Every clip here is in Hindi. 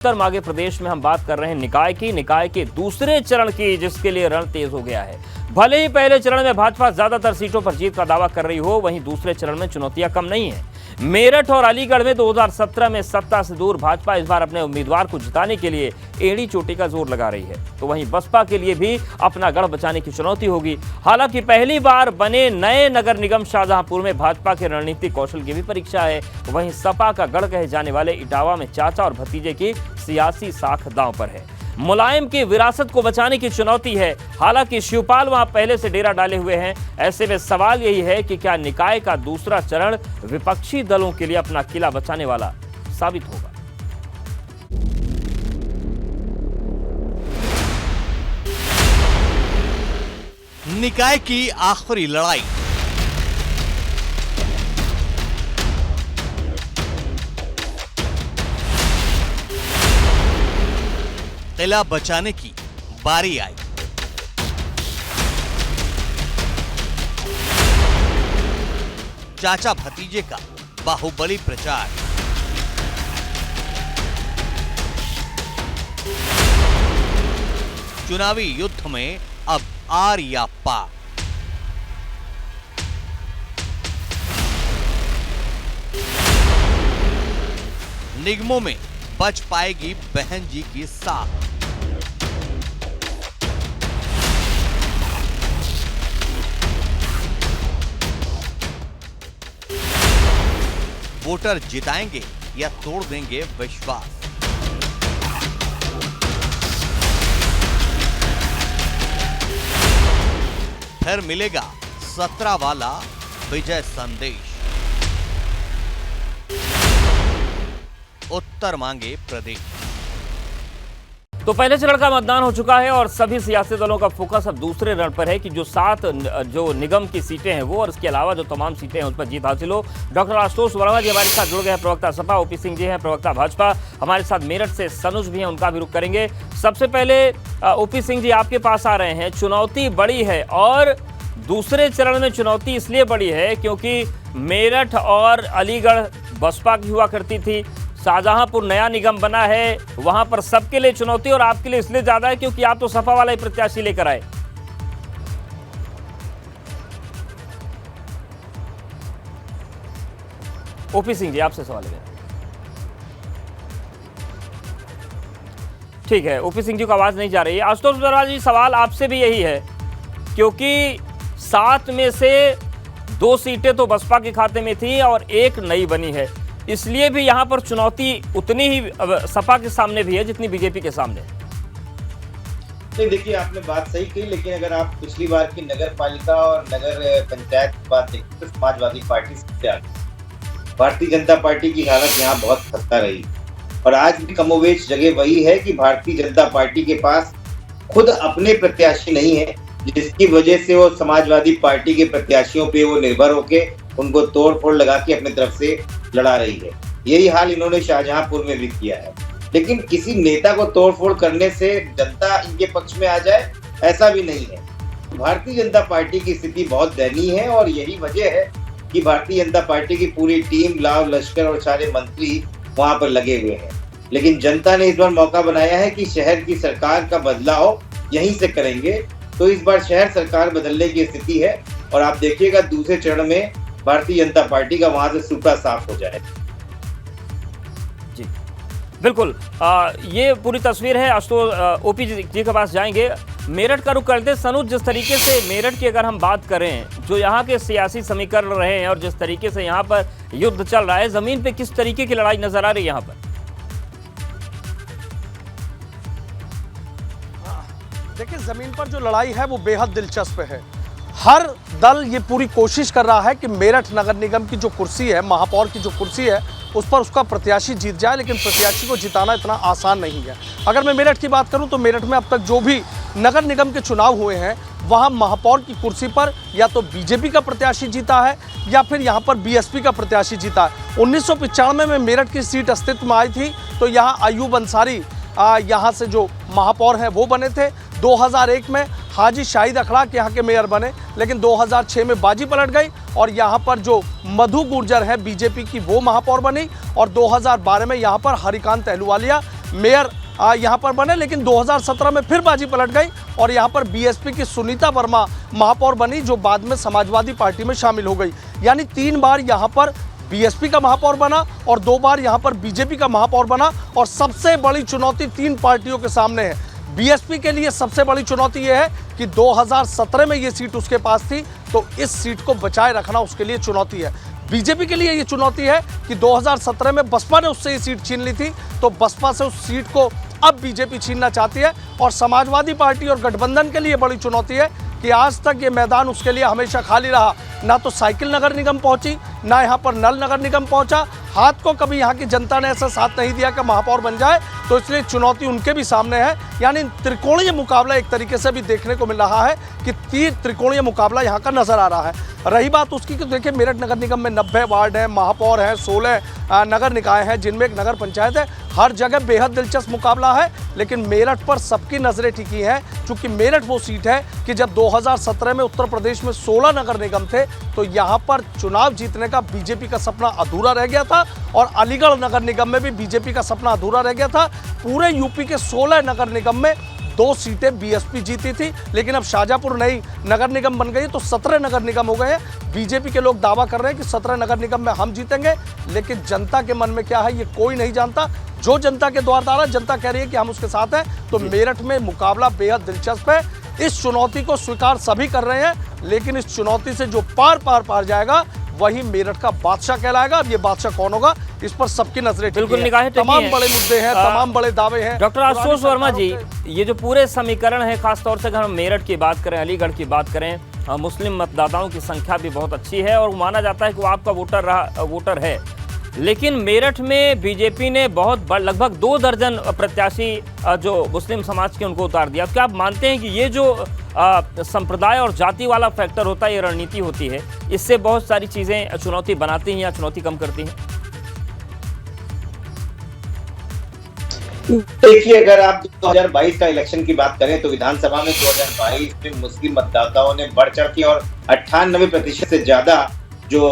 उत्तर माघे प्रदेश में हम बात कर रहे हैं निकाय के दूसरे चरण की, जिसके लिए रण तेज हो गया है। भले ही पहले चरण में भाजपा ज्यादातर सीटों पर जीत का दावा कर रही हो, वहीं दूसरे चरण में चुनौतियां कम नहीं है। मेरठ और अलीगढ़ में 2017 में सत्ता से दूर भाजपा इस बार अपने उम्मीदवार को जिताने के लिए एड़ी चोटी का जोर लगा रही है, तो वहीं बसपा के लिए भी अपना गढ़ बचाने की चुनौती होगी। हालांकि पहली बार बने नए नगर निगम शाहजहांपुर में भाजपा के रणनीतिक कौशल की भी परीक्षा है। वहीं सपा का गढ़ कहे जाने वाले इटावा में चाचा और भतीजे की सियासी साख दांव पर है। मुलायम की विरासत को बचाने की चुनौती है। हालांकि शिवपाल वहां पहले से डेरा डाले हुए हैं। ऐसे में सवाल यही है कि क्या निकाय का दूसरा चरण विपक्षी दलों के लिए अपना किला बचाने वाला साबित होगा। निकाय की आखिरी लड़ाई। किला बचाने की बारी आई। चाचा भतीजे का बाहुबली प्रचार। चुनावी युद्ध में अब आर या पार। निगमों में बच पाएगी बहन जी की साख। वोटर जिताएंगे या तोड़ देंगे विश्वास। फिर मिलेगा 17 वाला विजय संदेश। उत्तर मांगे प्रदेश। तो पहले चरण का मतदान हो चुका है और सभी सियासी दलों का फोकस अब दूसरे रण पर है कि जो 7 जो निगम की सीटें हैं वो और इसके अलावा जो तमाम सीटें हैं उस पर जीत हासिल हो। डॉक्टर आशुतोष वर्मा जी हमारे साथ जुड़ गए हैं, प्रवक्ता सपा। ओपी सिंह जी हैं, प्रवक्ता भाजपा। हमारे साथ मेरठ से सनुज भी हैं, उनका भी रुख करेंगे। सबसे पहले ओपी सिंह जी आपके पास आ रहे हैं। चुनौती बड़ी है और दूसरे चरण में चुनौती इसलिए बड़ी है क्योंकि मेरठ और अलीगढ़ बसपा की हुआ करती थी, शाहजहांपुर नया निगम बना है, वहां पर सबके लिए चुनौती और आपके लिए इसलिए ज्यादा है क्योंकि आप तो सपा वाला ही प्रत्याशी लेकर आए। ओपी सिंह जी आपसे सवाल है। ठीक है, ओपी सिंह जी को आवाज नहीं जा रही है। आशुतोष वर्मा जी सवाल आपसे भी यही है क्योंकि 7 में से 2 सीटें तो बसपा के खाते में थी और 1 नई बनी है, इसलिए भी यहां पर चुनौती उतनी ही सपा के सामने भी है जितनी बीजेपी के सामने। नहीं, देखिए आपने बात सही कही, लेकिन अगर आप पिछली बार की नगर पालिका और नगर पंचायत की बात देखें तो समाजवादी पार्टी सबसे आगे। भारतीय जनता पार्टी की हालत यहाँ बहुत खस्ता रही और आज भी कमोवेश जगह वही है कि भारतीय जनता पार्टी के पास खुद अपने प्रत्याशी नहीं है, जिसकी वजह से वो समाजवादी पार्टी के प्रत्याशियों पे वो निर्भर होके उनको तोड़ फोड़ लगा के अपनी तरफ से लड़ा रही है। यही हाल इन्होंने शाहजहांपुर में भी किया है। लेकिन किसी नेता को तोड़ फोड़ करने से जनता इनके पक्ष में आ जाए, ऐसा भी नहीं है। भारतीय जनता पार्टी की स्थिति बहुत दयनीय है और यही वजह है कि भारतीय जनता पार्टी की पूरी टीम, लाव लश्कर और सारे मंत्री वहां पर लगे हुए हैं। लेकिन जनता ने इस बार मौका बनाया है कि शहर की सरकार का बदलाव यहीं से करेंगे, तो इस बार शहर सरकार बदलने की स्थिति है और आप देखिएगा दूसरे चरण में भारतीय जनता पार्टी का वहां से सूखा साफ हो जाए। जी बिल्कुल, ये पूरी तस्वीर है। ओपी जी के पास जाएंगे। मेरठ का रुख करते सनुज, जिस तरीके से मेरठ की अगर हम बात करें, जो यहाँ के सियासी समीकरण रहे हैं और जिस तरीके से यहाँ पर युद्ध चल रहा है, जमीन पे किस तरीके की लड़ाई नजर आ रही है यहाँ पर? देखिए, जमीन पर जो लड़ाई है वो बेहद दिलचस्प है। हर दल ये पूरी कोशिश कर रहा है कि मेरठ नगर निगम की जो कुर्सी है, महापौर की जो कुर्सी है, उस पर उसका प्रत्याशी जीत जाए, लेकिन प्रत्याशी को जिताना इतना आसान नहीं है। अगर मैं मेरठ की बात करूं तो मेरठ में अब तक जो भी नगर निगम के चुनाव हुए हैं वहां महापौर की कुर्सी पर या तो बीजेपी का प्रत्याशी जीता है या फिर यहां पर बीएसपी का प्रत्याशी जीता है। 1995 में मेरठ की सीट अस्तित्व में आई थी तो यहाँ अयूब अंसारी यहाँ से जो महापौर हैं वो बने थे। 2001 में हाजी शाहिद अखड़ा के यहाँ के मेयर बने, लेकिन 2006 में बाजी पलट गई और यहाँ पर जो मधु गुर्जर है बीजेपी की वो महापौर बनी और 2012 में यहाँ पर हरिकांत अहलूवालिया मेयर यहाँ पर बने, लेकिन 2017 में फिर बाजी पलट गई और यहाँ पर बीएसपी की सुनीता वर्मा महापौर बनी, जो बाद में समाजवादी पार्टी में शामिल हो गई। यानी 3 बार यहाँ पर बीएसपी का महापौर बना और 2 बार यहाँ पर बीजेपी का महापौर बना। और सबसे बड़ी चुनौती 3 पार्टियों के सामने है। बीएसपी के लिए सबसे बड़ी चुनौती यह है कि 2017 में ये सीट उसके पास थी, तो इस सीट को बचाए रखना उसके लिए चुनौती है। बीजेपी के लिए ये चुनौती है कि 2017 में बसपा ने उससे ये सीट छीन ली थी, तो बसपा से उस सीट को अब बीजेपी छीनना चाहती है। और समाजवादी पार्टी और गठबंधन के लिए बड़ी चुनौती है कि आज तक ये मैदान उसके लिए हमेशा खाली रहा। ना तो साइकिल नगर निगम पहुंची, ना यहाँ पर नल नगर निगम पहुंचा, हाथ को कभी यहाँ की जनता ने ऐसा साथ नहीं दिया कि महापौर बन जाए, तो इसलिए चुनौती उनके भी सामने है। यानी त्रिकोणीय मुकाबला एक तरीके से भी देखने को मिल रहा है कि त्रिकोणीय मुकाबला यहाँ का नजर आ रहा है। रही बात उसकी कि देखिए मेरठ नगर निगम में 90 वार्ड हैं, महापौर हैं, 16 नगर निकाय हैं, जिनमें एक नगर पंचायत है। हर जगह बेहद दिलचस्प मुकाबला है, लेकिन मेरठ पर सबकी नजरें टिकी हैं, क्योंकि मेरठ वो सीट है कि जब 2017 में उत्तर प्रदेश में 16 नगर निगम थे, तो यहाँ पर चुनाव जीतने का बीजेपी का सपना अधूरा रह गया था और अलीगढ़ नगर निगम में भी बीजेपी का सपना अधूरा रह गया था। पूरे यूपी के 16 नगर निगम में 2 सीटें बीएसपी जीती थी, लेकिन अब शाहजहांपुर नई नगर निगम बन गई तो 17 नगर निगम हो गए हैं। बीजेपी के लोग दावा कर रहे हैं कि 17 नगर निगम में हम जीतेंगे, लेकिन जनता के मन में क्या है ये कोई नहीं जानता। जो जनता के द्वार है, जनता कह रही है कि हम उसके साथ हैं। तो मेरठ में मुकाबला बेहद दिलचस्प है। इस चुनौती को स्वीकार सभी कर रहे हैं, लेकिन इस चुनौती से जो पार जाएगा वही मेरठ का बादशाह कहलाएगा। अब ये बादशाह कौन होगा, इस पर सबकी नजरें बिल्कुल निगाहें टिकी तमाम हैं। बड़े मुद्दे हैं, तमाम बड़े दावे हैं। डॉक्टर आशुतोष वर्मा जी, ये जो पूरे समीकरण है, खासतौर से अगर हम मेरठ की बात करें, अलीगढ़ की बात करें, मुस्लिम मतदाताओं की संख्या भी बहुत अच्छी है और माना जाता है कि वो आपका वोटर है। लेकिन मेरठ में बीजेपी ने लगभग 2 दर्जन प्रत्याशी जो मुस्लिम समाज के उनको उतार दिया। क्या आप मानते हैं कि ये जो संप्रदाय और जाति वाला फैक्टर होता है, ये रणनीति होती है, इससे बहुत सारी चीजें चुनौती बनाती हैं या चुनौती कम करती हैं? देखिए, अगर आप 2022 का इलेक्शन की बात करें तो विधानसभा में 2022 में मुस्लिम मतदाताओं ने बढ़ चढ़ के और 98% से ज्यादा जो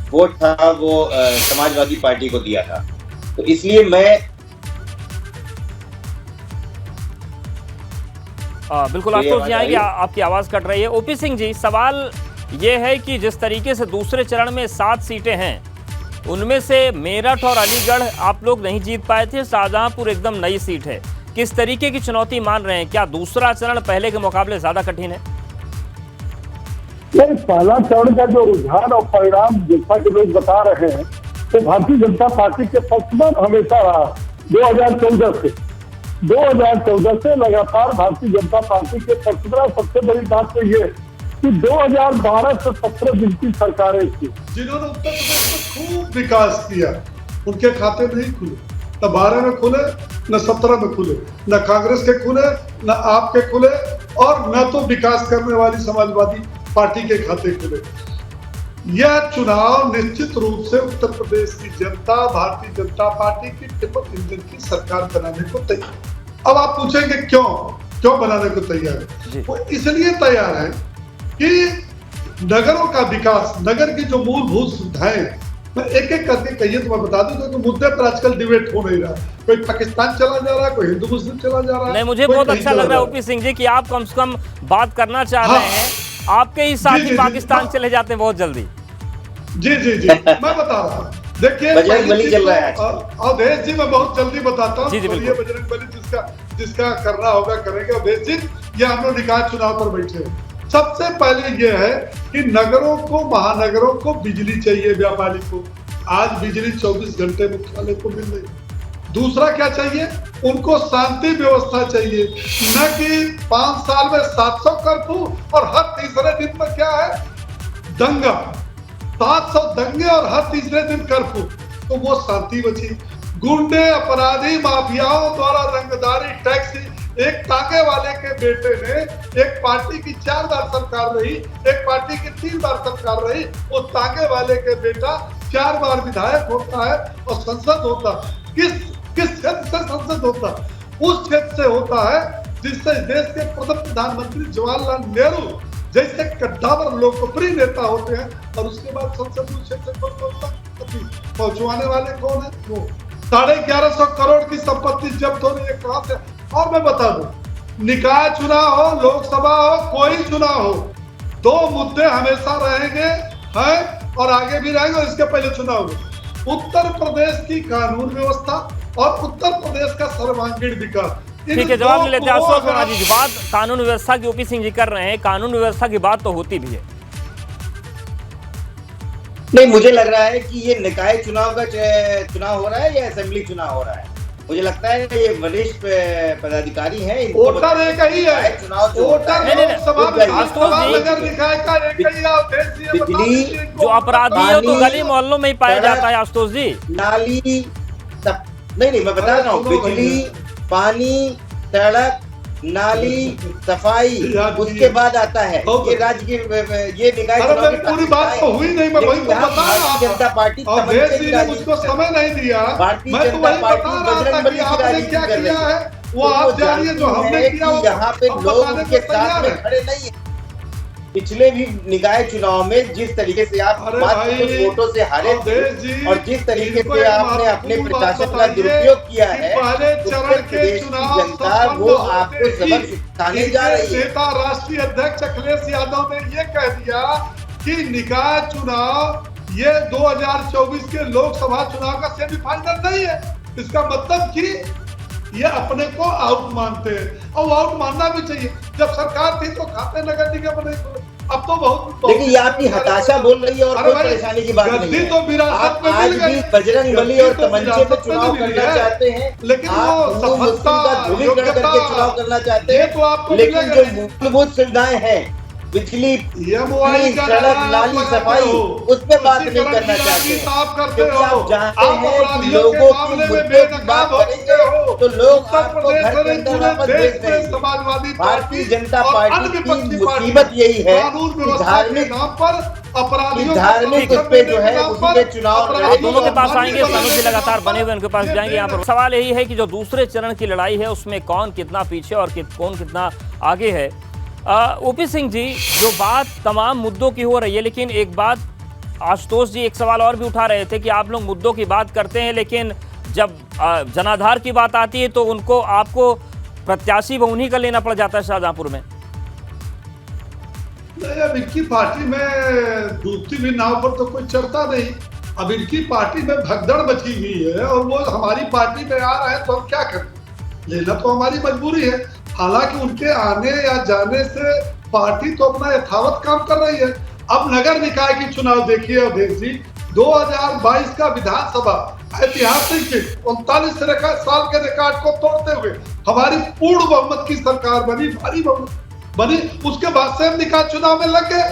वोट था वो समाजवादी पार्टी को दिया था। तो इसलिए मैं बिल्कुल आशुतोष जी आएंगे, आपकी आवाज कट रही है। ओपी सिंह जी, सवाल ये है कि जिस तरीके से दूसरे चरण में 7 सीटें हैं, उनमें से मेरठ और अलीगढ़ आप लोग नहीं जीत पाए थे, शाहजहांपुर एकदम नई सीट है। किस तरीके की चुनौती मान रहे हैं? क्या दूसरा चरण पहले के मुकाबले ज्यादा कठिन है? नहीं, पहला चरण का जो रुझान और परिणाम जैसा कि लोग बता रहे हैं, तो भारतीय जनता पार्टी के पक्ष में हमेशा रहा। 2014 से लगातार भारतीय जनता पार्टी के पक्ष में। सबसे बड़ी बात तो ये कि 2012 से 17 जिनकी सरकारें थी, जिन्होंने उत्तर प्रदेश में खूब विकास किया, उनके खाते नहीं खुले। न 12 में खुले, न 17 में खुले, न कांग्रेस के खुले, न आपके खुले, और न तो विकास करने वाली समाजवादी पार्टी के खाते खुले। यह चुनाव निश्चित रूप से उत्तर प्रदेश की जनता भारतीय जनता पार्टी की ट्रिपल इंजन की सरकार बनाने को तैयार। अब आप पूछेंगे क्यों बनाने को तैयार है? वो इसलिए तैयार है कि नगरों का विकास, नगर की जो मूलभूत सुविधाएं, मैं एक एक करके कहिए तो मैं बता दूं, तो मुद्दे पर आजकल डिबेट हो नहीं रहा। कोई पाकिस्तान चला जा रहा है, कोई हिंदू मुस्लिम चला जा रहा है। नहीं, मुझे बहुत अच्छा लग रहा है ओपी सिंह जी कि आप कम से कम बात करना चाह रहे हैं। आपके ही साथी पाकिस्तान चले जाते हैं बहुत जल्दी। जी मैं बता रहा हूँ। देखिए, बजरंग बली चल रहा है अवधेश जी, मैं बहुत जल्दी बताता हूँ। जी बिल्कुल। बजरंग बली जिसका करना होगा करेंगे। अवधेश जी, ये हम लोग निकाय चुनाव पर बैठे हैं। सबसे पहले ये है कि नगरों को, महानगरों को बिजली चाहिए, व्यापारी को। आज बिजली 24 घंटे मुख्यालय को मिल रही। दूसरा क्या चाहिए? उनको शांति व्यवस्था चाहिए, न कि 5 साल में 700 कर्फ्यू और हर तीसरे दिन में क्या है, दंगा। 700 दंगे और हर तीसरे दिन कर्फ्यू, तो वो शांति बची। गुंडे, अपराधी, माफियाओं द्वारा रंगदारी, टैक्सी। एक टांगे वाले के बेटे ने, एक पार्टी की 4 बार सरकार रही, एक पार्टी की 3 बार सरकार रही, वो टांगे वाले के बेटा 4 बार विधायक होता है और संसद होता। किस क्षेत्र से संसद होता? उस क्षेत्र से होता है जिससे देश के प्रथम प्रधानमंत्री जवाहरलाल नेहरू जैसे कद्दावर लोकप्रिय नेता होते हैं। और उसके बाद संसद उस क्षेत्र से पहुंचवाने वाले कौन है? वो 1150 करोड़ की संपत्ति जब्त हो रही है, कहां से? और मैं बता दूं, निकाय चुनाव हो, लोकसभा हो, कोई चुनाव हो, दो मुद्दे हमेशा रहेंगे हैं और आगे भी रहेंगे। और इसके पहले चुनाव हुए उत्तर प्रदेश की कानून व्यवस्था और उत्तर प्रदेश का सर्वांगीण विकास। ठीक है, जवाब ले लेते हैं आशुतोष वर्मा जी। बात कानून व्यवस्था की ओपी सिंह जी कर रहे हैं, कानून व्यवस्था की बात तो होती भी है। नहीं, मुझे लग रहा है कि ये निकाय चुनाव का चुनाव हो रहा है या असेंबली चुनाव हो रहा है। मुझे लगता है ये वरिष्ठ पदाधिकारी हैं, वोटर एक ही है, चुनाव बिजली जो अपराधी है तो गली मोहल्लों में ही पाया जाता है आशुतोष जी। नाली नहीं, मैं बता रहा हूँ, बिजली, पानी, सड़क, नाली, सफाई, उसके बाद आता है ये राज्य की ये निकाय चुनाव की पूरी बात तो हुई नहीं। मैं वही तो बता रहा हूं, भारतीय जनता पार्टी मुझको समय नहीं दिया। भारतीय मैं तो जनता वही पार्टी बता रहा था कि आपने क्या किया है वो आप जानिए, जो हमने किया यहाँ पे लोग उनके साथ में खड़े नहीं है। पिछले भी निकाय चुनाव में जिस तरीके से आप मात्र कुछ वोटों से हारे थे और जिस तरीके से आपने अपने प्रशासन का दुरुपयोग किया है, उत्तर प्रदेश की जनता वो आपको सबक सिखाने जा रही है। नेता राष्ट्रीय अध्यक्ष अखिलेश यादव ने ये कह दिया कि निकाय चुनाव ये 2024 के लोकसभा चुनाव का सेमीफाइनल नहीं है। इसका मतलब कि ये अपने को आउट मानते हैं और आउट मानना भी चाहिए। जब सरकार थी तो खाते नगर निगम नहीं खुले, अब तो बहुत लेकिन ये आपकी हताशा बोल रही है और कोई परेशानी की बात नहीं है। तो विरासत में आज मिल गई, भी बजरंग बली और तमंचे पे चुनाव करना चाहते हैं, लेकिन आप हिंदू मुस्लिम का ध्रुवीकरण करके चुनाव करना चाहते हैं, लेकिन जो मूलभूत सुविधाएं हैं, बिजली, सड़क, नाली, सफाई, उस पे बात नहीं करना चाहते, क्योंकि आप जानते हैं कि लोगों की मुद्दों की बात करेंगे तो लोग आपको घर के अंदर वापस भेज देंगे। भारतीय जनता पार्टी की मुसीबत यही है कि धार्मिक उस पे जो है उसी के चुनाव आप दोनों के पास आएंगे, सनोज जी लगातार बने हुए उनके पास जाएंगे। यहाँ पर सवाल यही है कि जो दूसरे चरण की लड़ाई है उसमें कौन कितना पीछे और कौन कितना आगे है। ओपी सिंह जी, जो बात तमाम मुद्दों की हो रही है, लेकिन एक बात आशुतोष जी एक सवाल और भी उठा रहे थे कि आप लोग मुद्दों की बात करते हैं, लेकिन जब जनाधार की बात आती है तो उनको आपको प्रत्याशी वो उन्हीं का लेना पड़ जाता है शाहजहांपुर में। नहीं, अब इनकी पार्टी में डूबती हुई नाव पर तो कोई चढ़ता नहीं। अब इनकी पार्टी में भगदड़ मची हुई है और वो हमारी पार्टी में आ रहे हैं तो हम क्या करें, लेना तो हमारी मजबूरी है। हालांकि उनके आने या जाने से पार्टी तो अपना यथावत काम कर रही है। अब नगर निकाय की चुनाव देखिए अवधेश जी, 2022 का विधानसभा ऐतिहासिक 39 साल के रिकॉर्ड को तोड़ते हुए हमारी पूर्ण बहुमत की सरकार बनी, भारी बहुमत बनी। उसके बाद से हम निकाय चुनाव में लगे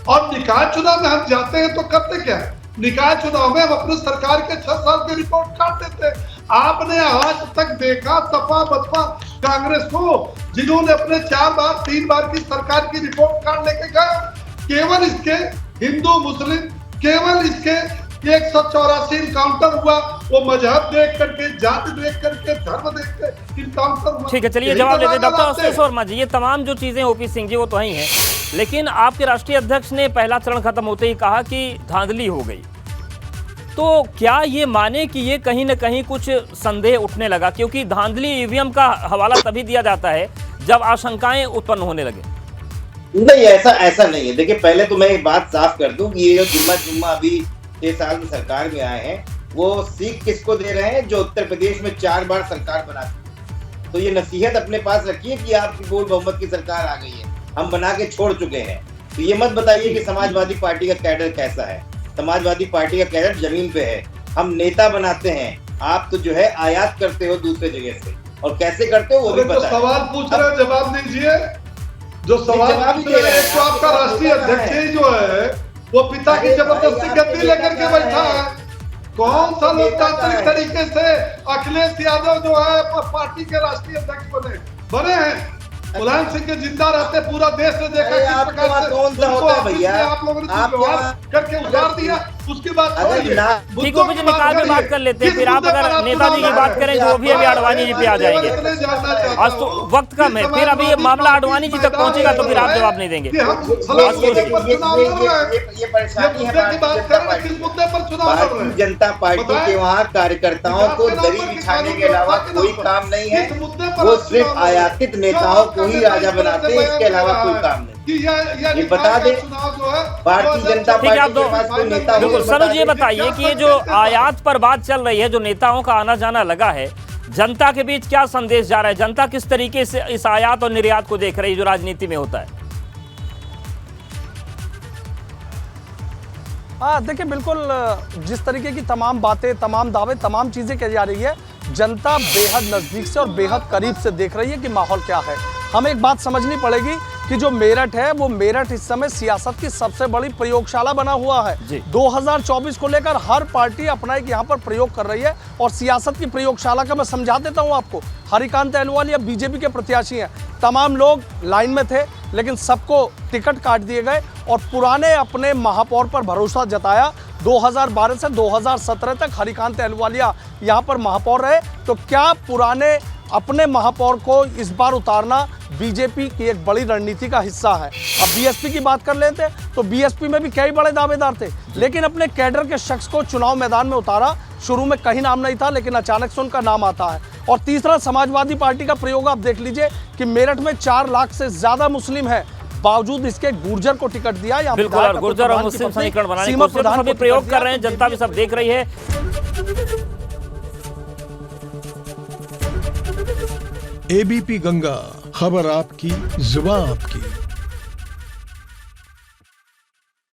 और निकाय चुनाव में हम जाते हैं तो करते क्या है, निकाय चुनाव में हम अपनी सरकार के 6 साल की रिपोर्ट काट देते हैं। आपने आज तक देखा सपा बसपा कांग्रेस को जिन्होंने अपने 4 बार 3 बार की सरकार की रिपोर्ट कार्ड लेके गए, केवल इसके हिंदू मुस्लिम, केवल इसके 184 इनकाउंटर हुआ, वो मजहब देख करके, जाति देख करके, धर्म देख के इनकाउंटर हुआ। ठीक है, चलिए जवाब लेते हैं डॉक्टर आशुतोष वर्मा जी। ये तमाम जो चीजें ओपी सिंह जी वो तो ही हैं, लेकिन आपके राष्ट्रीय अध्यक्ष ने पहला चरण खत्म होते ही कहा कि धांधली हो गई, तो क्या ये माने कि ये कहीं ना कहीं कुछ संदेह उठने लगा, क्योंकि धांधली ईवीएम का हवाला तभी दिया जाता है जब आशंकाएं उत्पन्न होने लगे। नहीं, ऐसा नहीं है। देखिए, पहले तो मैं एक बात साफ कर दूं कि ये जो जुम्मा अभी 6 साल में सरकार में आए हैं, वो सीख किसको दे रहे हैं, जो उत्तर प्रदेश में 4 बार सरकार बना चुकी। तो ये नसीहत अपने पास रखिए कि आपकी पूर्ण बहुमत की सरकार आ गई है, हम बना के छोड़ चुके हैं। तो ये मत बताइए कि समाजवादी पार्टी का कैडर कैसा है। समाजवादी पार्टी का कैडर जमीन पे है, हम नेता बनाते हैं, आप तो जो है आयात करते हो दूसरे जगह से, और कैसे करते हो वो भी पता है। सवाल पूछ रहे हो, जवाब दीजिए। जो सवाल पूछ रहे हैं, तो आपका राष्ट्रीय अध्यक्ष जो है वो पिता की जबरदस्ती गद्दी लेकर के बैठा है। कौन सा लोकतांत्रिक तरीके से अखिलेश यादव जो है पार्टी के राष्ट्रीय अध्यक्ष बने हैं। मुलायम सिंह के जिंदा रहते पूरा देश ने देखा किस प्रकार से कौन सा होता है भैया, आप लोगों ने करके उतार दिया। उसकी बात अगर छोड़िए। ना- मुद्दों ठीक है, की मुझे निकाय में करिए। बात कर लेते हैं, किस फिर आप मुद्दे पर अगर आप नेताजी की चुनाव बात लड़ करें रहे तो हैं? वो भी अभी आडवाणी जी पे आ जाएंगे। मैं जानना चाहता आज तो हूं वक्त कम है, कि फिर अभी ये मामला आडवाणी जी तक पहुंचेगा तो फिर आप जवाब नहीं देंगे। कि हम ये- फलां ये- मुद्दे पर ये- चुनाव ये- लड़ रहे हैं। ये ये परेशानी है मुद्दे की बात भारतीय कर जनता रहे हैं, किस पार्टी मुद्दे पर चुनाव लड़ रहे भारतीय हैं? जनता पार्टी बताएं। के वहाँ कार्यकर्ताओं को विकास के दरी नाम पर बिछाने किसानों के अलावा के कोई नाम पर काम नहीं है। किस मुद्दे पर वो आप सिर्फ चुनाव लड़ रहे हैं? आयातित क्यों नेताओं आपका को ही नेता राजा इस तरह बनाते से हैं, बयान इसके दे अलावा रहा कोई है काम नहीं। कि ये निकाय बता का दे, चुनाव जो है भारतीय जनता ठीक है, आप पार्टी के पास कोई नेता हो बिल्कुल तो सरोज बता ये दे। बताइए कि ये जो आयात पर बात चल रही है, जो नेताओं का आना जाना लगा है, जनता के बीच क्या संदेश जा रहा है? जनता किस तरीके से इस आयात और निर्यात को देख रही है जो राजनीति में होता है? हाँ देखिए, बिल्कुल जिस तरीके की तमाम बातें, तमाम दावे, तमाम चीज़ें कही जा रही है, जनता बेहद नज़दीक से और बेहद करीब से देख रही है कि माहौल क्या है। हमें एक बात समझनी पड़ेगी कि जो मेरठ है, वो मेरठ इस समय सियासत की सबसे बड़ी प्रयोगशाला बना हुआ है। जी। 2024 को लेकर हर पार्टी अपना एक यहाँ पर प्रयोग कर रही है और सियासत की प्रयोगशाला का मैं समझा देता हूँ आपको। हरिकांत अहलुवालिया बीजेपी के प्रत्याशी हैं, तमाम लोग लाइन में थे लेकिन सबको टिकट काट दिए गए और पुराने अपने महापौर पर भरोसा जताया। 2012 से 2017 तक हरिकांत अहलुवालिया यहाँ पर महापौर रहे, तो क्या पुराने अपने महापौर को इस बार उतारना बीजेपी की एक बड़ी रणनीति का हिस्सा है। अब बीएसपी की बात कर लेते तो बीएसपी में भी कई बड़े दावेदार थे, लेकिन अपने कैडर के शख्स को चुनाव मैदान में उतारा। शुरू में कहीं नाम नहीं था, लेकिन अचानक से उनका नाम आता है। और तीसरा, समाजवादी पार्टी का प्रयोग आप देख लीजिए कि मेरठ में 4 लाख से ज्यादा मुस्लिम है, बावजूद इसके गुर्जर को टिकट दिया। या बिल्कुल, और गुर्जर और मुस्लिम समीकरण बनाने की कोशिश सभी प्रयोग कर रहे हैं, जनता भी सब देख रही है। एबीपी गंगा, खबर आपकी, जुबान आपकी।